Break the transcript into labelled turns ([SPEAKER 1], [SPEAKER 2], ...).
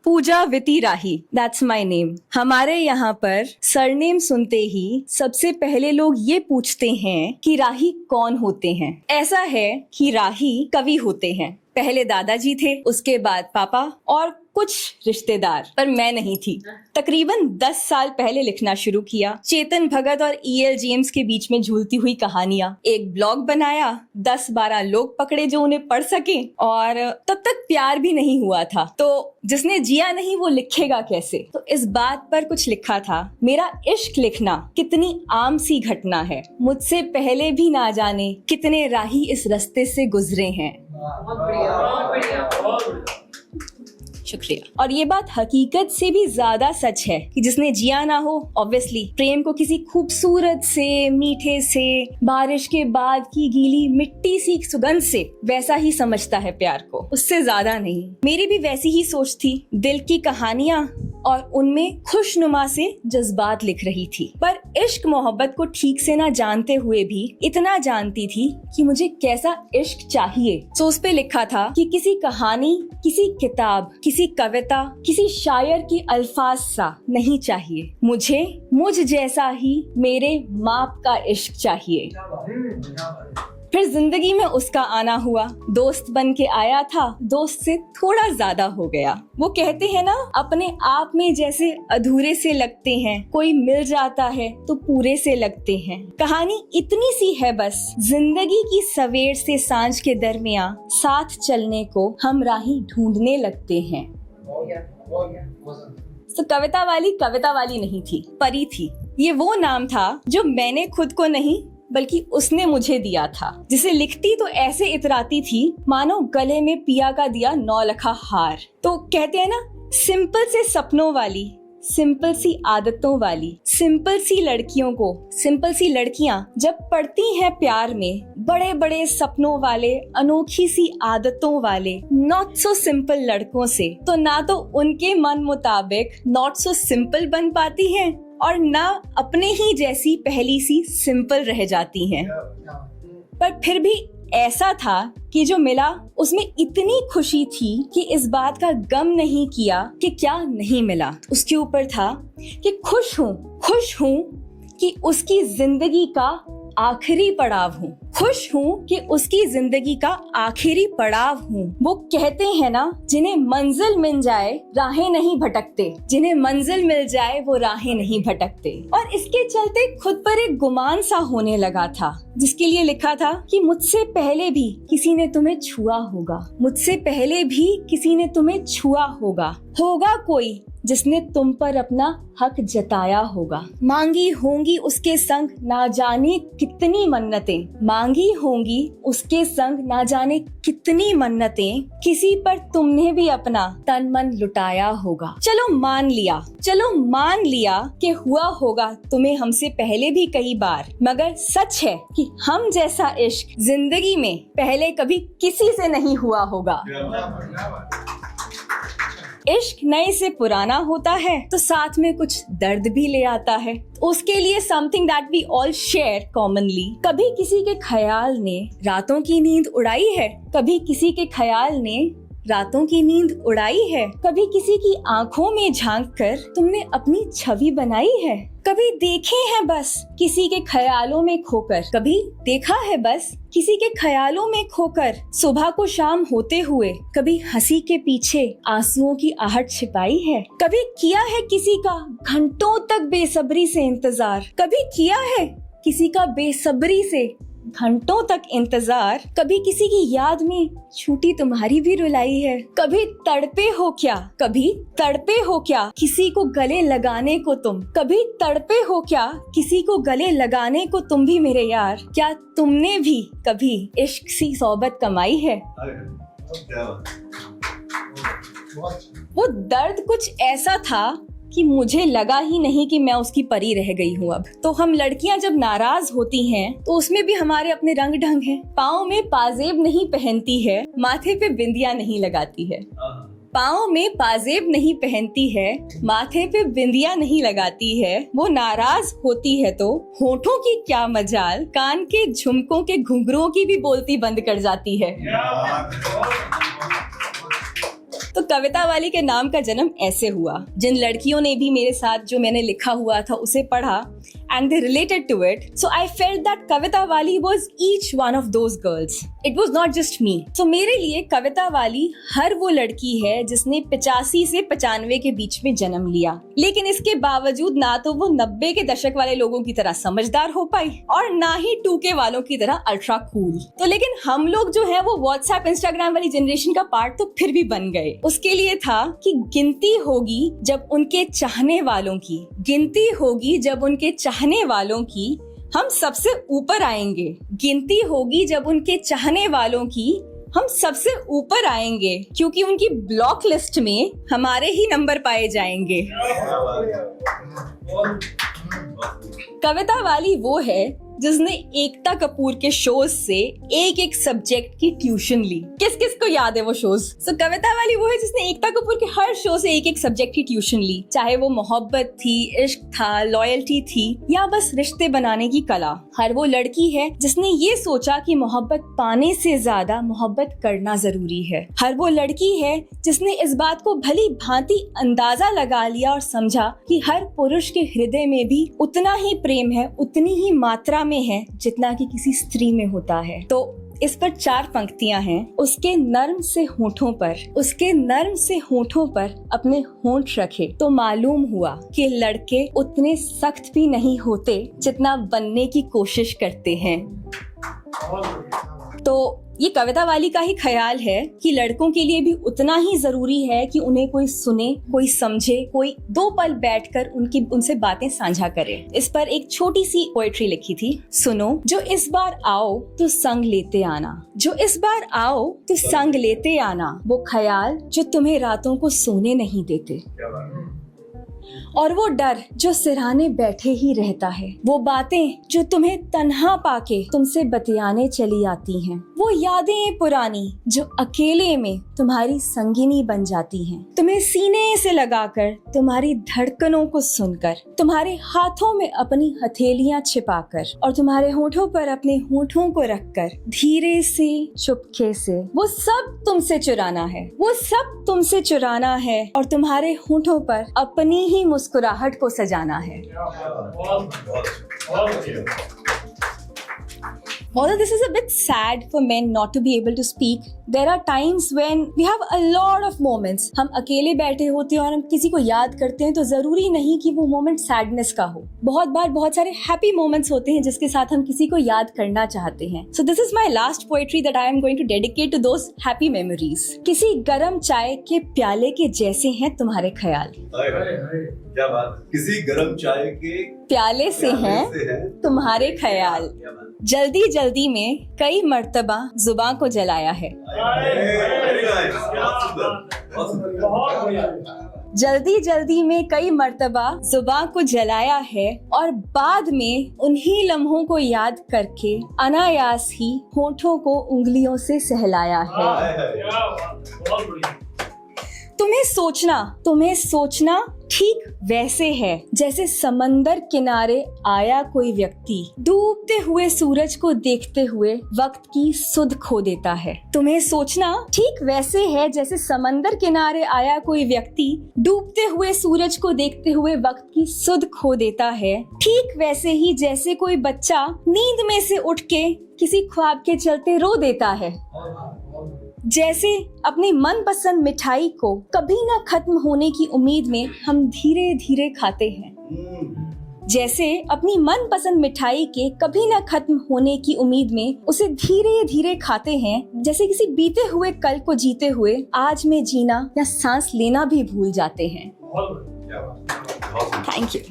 [SPEAKER 1] पूजा विति राही, that's my name. हमारे यहाँ पर सरनेम सुनते ही सबसे पहले लोग ये पूछते हैं कि राही कौन होते हैं। ऐसा है कि राही कवि होते हैं। पहले दादाजी थे, उसके बाद पापा और कुछ रिश्तेदार, पर मैं नहीं थी। तकरीबन 10 साल पहले लिखना शुरू किया। चेतन भगत और E.L. जेम्स के बीच में झूलती हुई कहानियां, एक ब्लॉग बनाया, 10-12 लोग पकड़े जो उन्हें पढ़ सके, और तब तक प्यार भी नहीं हुआ था। तो जिसने जिया नहीं वो लिखेगा कैसे। तो इस बात पर कुछ लिखा था, मेरा इश्क लिखना कितनी आम सी घटना है, मुझसे पहले भी ना जाने कितने राही इस रास्ते से गुजरे हैं।
[SPEAKER 2] बहुत बढ़िया, बहुत बढ़िया, बहुत बढ़िया।
[SPEAKER 1] शुक्रिया। और ये बात हकीकत से भी ज्यादा सच है कि जिसने जिया ना हो, ऑब्वियसली प्रेम को किसी खूबसूरत से, मीठे से, बारिश के बाद की गीली मिट्टी सी सुगंध से वैसा ही समझता है प्यार को, उससे ज्यादा नहीं। मेरी भी वैसी ही सोच थी, दिल की कहानियां और उनमें खुशनुमा से जज्बात लिख रही थी। पर इश्क मोहब्बत को ठीक से ना जानते हुए भी इतना जानती थी कि मुझे कैसा इश्क चाहिए। तो उस पे लिखा था कि किसी कहानी, किसी किताब, किसी कविता, किसी शायर की अल्फाज सा नहीं चाहिए, मुझे मुझ जैसा ही मेरे माप का इश्क चाहिए। फिर जिंदगी में उसका आना हुआ, दोस्त बन के आया था, दोस्त से थोड़ा ज्यादा हो गया। वो कहते हैं ना, अपने आप में जैसे अधूरे से लगते हैं, कोई मिल जाता है तो पूरे से लगते हैं। कहानी इतनी सी है बस, जिंदगी की सवेर से सांझ के दरमियां साथ चलने को हम राही ढूंढने लगते हैं। तो कविता वाली नहीं थी, परी थी। ये वो नाम था जो मैंने खुद को नहीं बल्कि उसने मुझे दिया था, जिसे लिखती तो ऐसे इतराती थी मानो गले में पिया का दिया 9 लखा हार। तो कहते हैं ना, सिंपल से सपनों वाली, सिंपल सी आदतों वाली, सिंपल सी लड़कियों को, सिंपल सी लड़कियां जब पड़ती हैं प्यार में, बड़े बड़े सपनों वाले, अनोखी सी आदतों वाले नॉट सो सिंपल लड़कों से, तो ना तो उनके मन मुताबिक नॉट सो सिंपल बन पाती हैं और ना अपने ही जैसी पहली सी सिंपल रह जाती हैं। पर फिर भी ऐसा था कि जो मिला उसमें इतनी खुशी थी कि इस बात का गम नहीं किया कि क्या नहीं मिला। उसके ऊपर था कि खुश हूँ कि उसकी जिंदगी का आखिरी पड़ाव हूँ, खुश हूँ कि उसकी जिंदगी का आखिरी पड़ाव हूँ। वो कहते हैं ना, जिन्हें मंजिल मिल जाए राहें नहीं भटकते, जिन्हें मंजिल मिल जाए वो राहें नहीं भटकते। और इसके चलते खुद पर एक गुमान सा होने लगा था, जिसके लिए लिखा था कि मुझसे पहले भी किसी ने तुम्हें छुआ होगा, मुझसे पहले भी किसी ने तुम्हें छुआ होगा कोई जिसने तुम पर अपना हक जताया होगा। मांगी होंगी उसके संग ना जाने कितनी मन्नतें, मांगी होंगी उसके संग ना जाने कितनी मन्नतें, किसी पर तुमने भी अपना तन मन लुटाया होगा। चलो मान लिया कि हुआ होगा तुम्हें हमसे पहले भी कई बार, मगर सच है कि हम जैसा इश्क जिंदगी में पहले कभी किसी से नहीं हुआ होगा। इश्क नए से पुराना होता है तो साथ में कुछ दर्द भी ले आता है। उसके लिए something that we all share commonly. कभी किसी के ख्याल ने रातों की नींद उड़ाई है, कभी किसी के ख्याल ने रातों की नींद उड़ाई है, कभी किसी की आंखों में झांक कर तुमने अपनी छवि बनाई है, कभी देखे हैं बस किसी के ख्यालों में खोकर, कभी देखा है बस किसी के ख्यालों में खोकर, सुबह को शाम होते हुए कभी हंसी के पीछे आंसुओं की आहट छिपाई है, कभी किया है किसी का घंटों तक बेसब्री से इंतजार, कभी किया है किसी का बेसब्री से घंटों तक इंतजार, कभी किसी की याद में छूटी तुम्हारी भी रुलाई है, कभी तड़पे हो क्या किसी को गले लगाने को तुम, कभी तड़पे हो क्या किसी को गले लगाने को तुम भी मेरे यार, क्या तुमने भी कभी इश्क सी सोबत कमाई है। वो दर्द कुछ ऐसा था कि मुझे लगा ही नहीं कि मैं उसकी परी रह गई हूँ अब। तो हम लड़कियां जब नाराज होती हैं तो उसमें भी हमारे अपने रंग ढंग हैं। पाँव में पाजेब नहीं पहनती है, माथे पे बिंदिया नहीं लगाती है, पाँव में पाजेब नहीं पहनती है, माथे पे बिंदिया नहीं लगाती है। वो नाराज होती है तो होठों की क्या मजाल, कान के झुमकों के घुंघरुओं की भी बोलती बंद कर जाती है। तो कविता वाली के नाम का जन्म ऐसे हुआ। जिन लड़कियों ने भी मेरे साथ जो मैंने लिखा हुआ था उसे पढ़ा and they related to it, so I felt that कविता वाली was each one of those girls. It was not just me. So मेरे लिए कविता वाली हर वो लड़की है जिसने 85 से 95 के बीच में जन्म लिया, लेकिन इसके बावजूद ना तो वो 90 के दशक वाले लोगों की तरह समझदार हो पाई और ना ही 2K वालों की तरह अल्ट्रा कूल। तो लेकिन हम लोग जो है वो व्हाट्सएप इंस्टाग्राम वाली जनरेशन का पार्ट तो फिर भी बन गए। उसके लिए था कि गिनती होगी जब उनके चाहने वालों की, गिनती होगी जब उनके चाहने वालों की हम सबसे ऊपर आएंगे, गिनती होगी जब उनके चाहने वालों की हम सबसे ऊपर आएंगे, क्योंकि उनकी ब्लॉक लिस्ट में हमारे ही नंबर पाए जाएंगे। कविता वाली वो है जिसने एकता कपूर के शोज से एक एक सब्जेक्ट की ट्यूशन ली। किस किस को याद है वो शोज? सो कविता वाली वो है जिसने एकता कपूर के हर शो से एक एक सब्जेक्ट की ट्यूशन ली, चाहे वो मोहब्बत थी, इश्क था, लॉयल्टी थी या बस रिश्ते बनाने की कला। हर वो लड़की है जिसने ये सोचा कि मोहब्बत पाने से ज्यादा मोहब्बत करना जरूरी है। हर वो लड़की है जिसने इस बात को भली भांति अंदाजा लगा लिया और समझा कि हर पुरुष के हृदय में भी उतना ही प्रेम है, उतनी ही मात्रा में है जितना कि किसी स्त्री में होता है। तो इस पर 4 पंक्तियां हैं। उसके नर्म से होठों पर, उसके नर्म से होठों पर अपने होंठ रखे तो मालूम हुआ कि लड़के उतने सख्त भी नहीं होते जितना बनने की कोशिश करते हैं। तो ये कविता वाली का ही ख्याल है कि लड़कों के लिए भी उतना ही जरूरी है कि उन्हें कोई सुने, कोई समझे, कोई 2 पल बैठकर उनसे बातें साझा करे। इस पर एक छोटी सी पोएट्री लिखी थी। सुनो जो इस बार आओ तो संग लेते आना, जो इस बार आओ तो संग लेते आना, वो ख्याल जो तुम्हें रातों को सोने नहीं देते, और वो डर जो सिरहाने बैठे ही रहता है, वो बातें जो तुम्हें तन्हा पाके तुमसे बतियाने चली आती हैं, वो यादें पुरानी जो अकेले में तुम्हारी संगिनी बन जाती हैं, तुम्हें सीने से लगाकर, तुम्हारी धड़कनों को सुनकर, तुम्हारे हाथों में अपनी हथेलियां छिपाकर और तुम्हारे होठों पर अपने होठों को रखकर धीरे से चुपके से वो सब तुमसे चुराना है, वो सब तुमसे चुराना है और तुम्हारे होठों पर अपनी ही मुस्कुराहट को सजाना है। Although this is a bit sad for men not to be able to speak, there are times when we have a lot of moments. हम अकेले बैठे होते हैं और हम किसी को याद करते हैं तो जरूरी नहीं कि वो मोमेंट सैडनेस का हो। बहुत बार बहुत सारे हैप्पी मोमेंट्स होते हैं जिसके साथ हम किसी को याद करना चाहते हैं। So this is my last poetry that I am going to dedicate to those happy memories. किसी गरम चाय के प्याले के जैसे हैं तुम्हारे ख्याल।
[SPEAKER 3] क्या बात, किसी गरम चाय के
[SPEAKER 1] प्याले से हैं तुम्हारे ख्याल, जल्दी जल्दी में कई मर्तबा जुबान को जलाया है, जल्दी जल्दी में कई मर्तबा जुबान को जलाया है और बाद में उन्हीं लम्हों को याद करके अनायास ही होठों को उंगलियों से सहलाया है। तुम्हें सोचना ठीक वैसे है जैसे समंदर किनारे आया कोई व्यक्ति डूबते हुए सूरज को देखते हुए वक्त की सुध खो देता है। तुम्हें सोचना ठीक वैसे है जैसे समंदर किनारे आया कोई व्यक्ति डूबते हुए सूरज को देखते हुए वक्त की सुध खो देता है। ठीक वैसे ही जैसे कोई बच्चा नींद में से उठ के किसी ख्वाब के चलते रो देता है, जैसे अपनी मनपसंद मिठाई को कभी ना खत्म होने की उम्मीद में हम धीरे धीरे खाते हैं, जैसे अपनी मनपसंद मिठाई के कभी ना खत्म होने की उम्मीद में उसे धीरे धीरे खाते हैं, जैसे किसी बीते हुए कल को जीते हुए आज में जीना या सांस लेना भी भूल जाते हैं। Thank you.